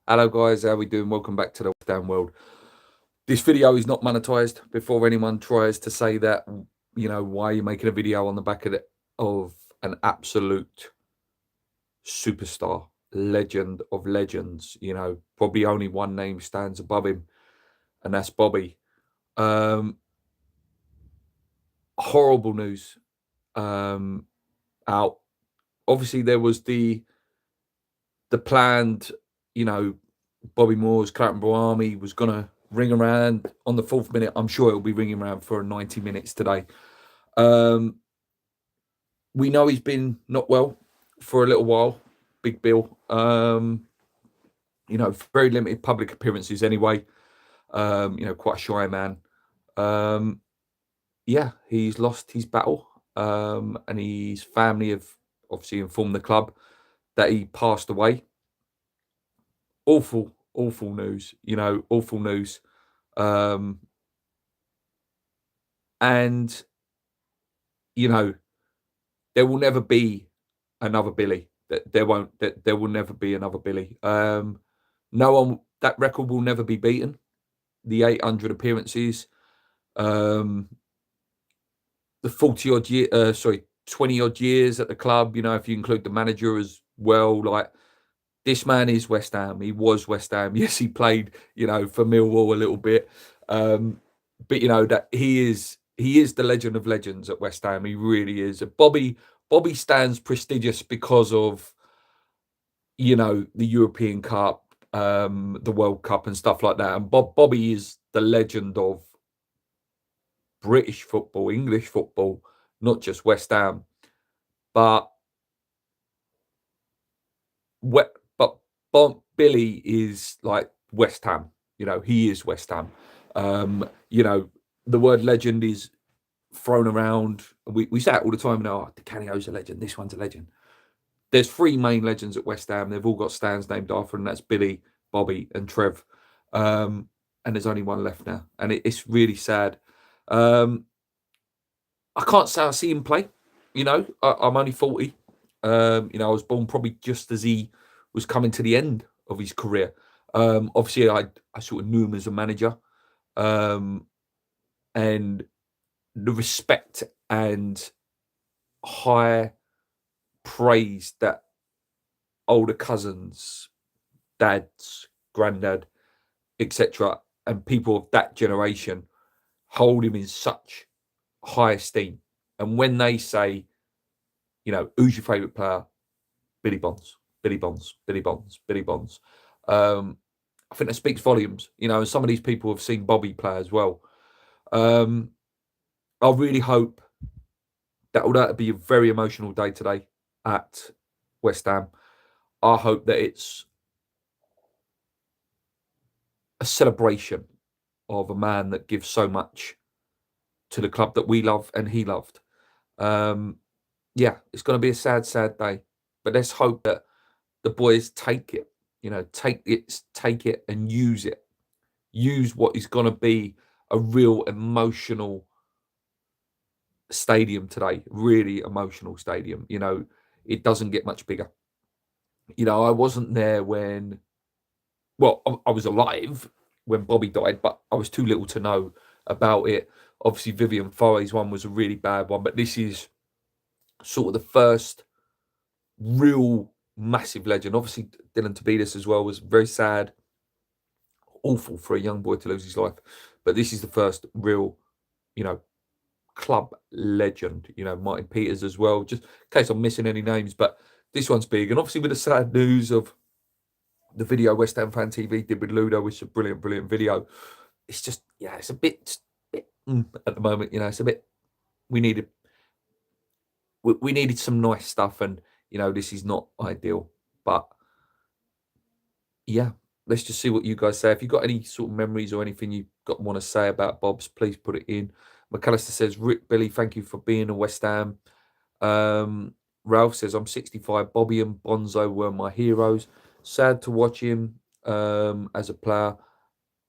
Hello guys, how we doing? Welcome back to the Down World. This video is not monetized. Before anyone tries to say that, why are you making a video on the back of an absolute superstar, legend of legends? Probably only one name stands above him, and that's Bobby. Horrible news out. Obviously, there was the planned, Bobby Moore's Clapton Army was gonna ring around on the 4th minute. I'm sure it'll be ringing around for 90 minutes today. We know he's been not well for a little while. Big Bill. Very limited public appearances anyway. Quite a shy man. He's lost his battle. And his family have obviously informed the club that he passed away. Awful news, awful news. And there will never be another Billy. There will never be another Billy. No one, that record will never be beaten. The 800 appearances, the 20 odd years at the club, if you include the manager as well. Like, this man is West Ham. He was West Ham. Yes, he played, for Millwall a little bit. But that he is the legend of legends at West Ham. He really is. Bobby stands prestigious because of, the European Cup, the World Cup and stuff like that. And Bobby is the legend of British football, English football, not just West Ham. But Billy is like West Ham. He is West Ham. The word legend is thrown around. We say it all the time now. Oh, Canio's a legend. This one's a legend. There's 3 main legends at West Ham. They've all got stands named after them. That's Billy, Bobby, and Trev. And there's only one left now, and it's really sad. I can't say I see him play. I'm only 40. I was born probably just as he was coming to the end of his career. Obviously, I sort of knew him as a manager, and the respect and high praise that older cousins, dads, granddad, etc., and people of that generation hold him in such high esteem. And when they say, who's your favourite player? Billy Bonds, Billy Bonds, Billy Bonds, Billy Bonds. I think that speaks volumes. And some of these people have seen Bobby play as well. I really hope that will be a very emotional day today at West Ham. I hope that it's a celebration of a man that gives so much to the club that we love and he loved. It's going to be a sad, sad day. But let's hope that the boys take it, take it and use it. Use what is going to be a real emotional stadium today. Really emotional stadium. It doesn't get much bigger. I wasn't there when, I was alive when Bobby died, but I was too little to know about it. Obviously, Vivian Foe's one was a really bad one, but this is sort of the first real massive legend. Obviously, Dylan Tabidas as well was very sad, awful for a young boy to lose his life. But this is the first real, club legend. Martin Peters as well. Just in case I'm missing any names, but this one's big. And obviously, with the sad news of the video West Ham Fan TV did with Ludo, which is a brilliant video. It's just, it's a bit at the moment. It's a bit. We needed some nice stuff, and this is not ideal. But let's just see what you guys say. If you've got any sort of memories or anything you want to say about Bob's, please put it in. McAllister says, Rick Billy, thank you for being a West Ham. Ralph says, I'm 65. Bobby and Bonzo were my heroes. Sad to watch him as a player.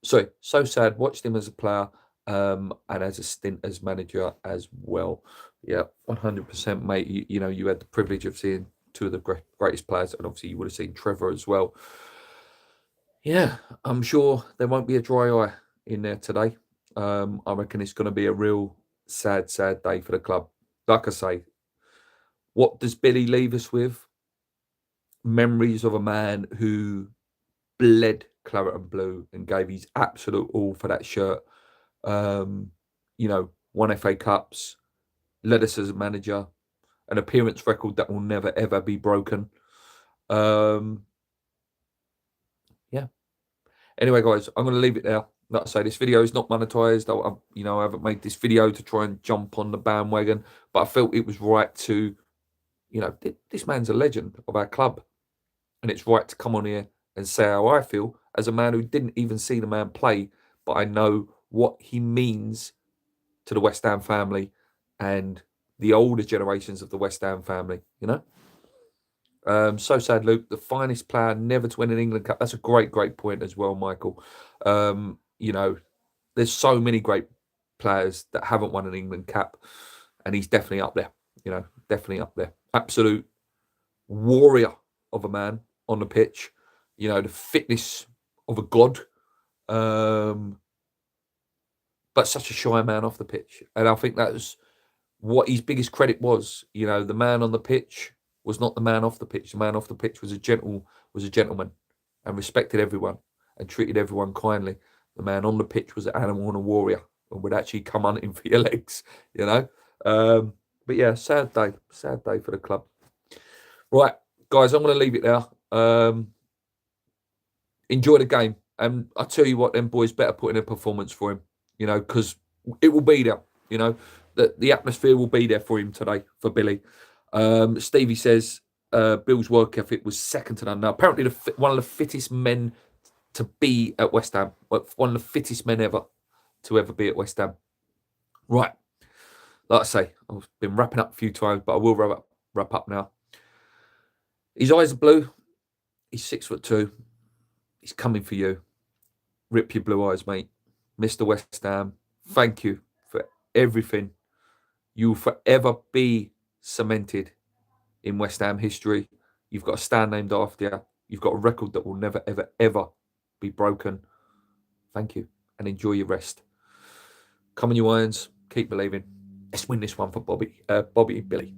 Sorry, so sad. Watched him as a player and as a stint as manager as well. Yeah, 100%, mate. You had the privilege of seeing 2 of the greatest players, and obviously you would have seen Trevor as well. Yeah, I'm sure there won't be a dry eye in there today. I reckon it's going to be a real sad, sad day for the club. Like I say, what does Billy leave us with? Memories of a man who bled claret and blue and gave his absolute all for that shirt. Um, won FA Cups, led us as a manager, an appearance record that will never ever be broken. Um, yeah. Anyway, guys, I'm going to leave it there. Like I say, this video is not monetized. I haven't made this video to try and jump on the bandwagon, but I felt it was right to, this man's a legend of our club, and it's right to come on here and say how I feel as a man who didn't even see the man play, but I know what he means to the West Ham family and the older generations of the West Ham family, So sad, Luke. The finest player never to win an England Cup. That's a great, great point as well, Michael. There's so many great players that haven't won an England Cup, and he's definitely up there. Definitely up there. Absolute warrior of a man on the pitch. The fitness of a god. But such a shy man off the pitch, and I think that was what his biggest credit was. The man on the pitch was not the man off the pitch. The man off the pitch was a gentleman, and respected everyone and treated everyone kindly. The man on the pitch was an animal and a warrior, and would actually come hunting for your legs. But yeah, sad day for the club. Right, guys, I'm going to leave it there. Enjoy the game, and I tell you what, them boys better put in a performance for him. Because it will be there. The atmosphere will be there for him today, for Billy. Stevie says Bill's work ethic was second to none. Now, apparently, one of the fittest men to be at West Ham, one of the fittest men ever to ever be at West Ham. Right, like I say, I've been wrapping up a few times, but I will wrap up now. His eyes are blue. He's 6'2". He's coming for you. Rip your blue eyes, mate. Mr. West Ham, thank you for everything. You'll forever be cemented in West Ham history. You've got a stand named after you. You've got a record that will never, ever, ever be broken. Thank you, and enjoy your rest. Come on, you Irons. Keep believing. Let's win this one for Bobby and Billy.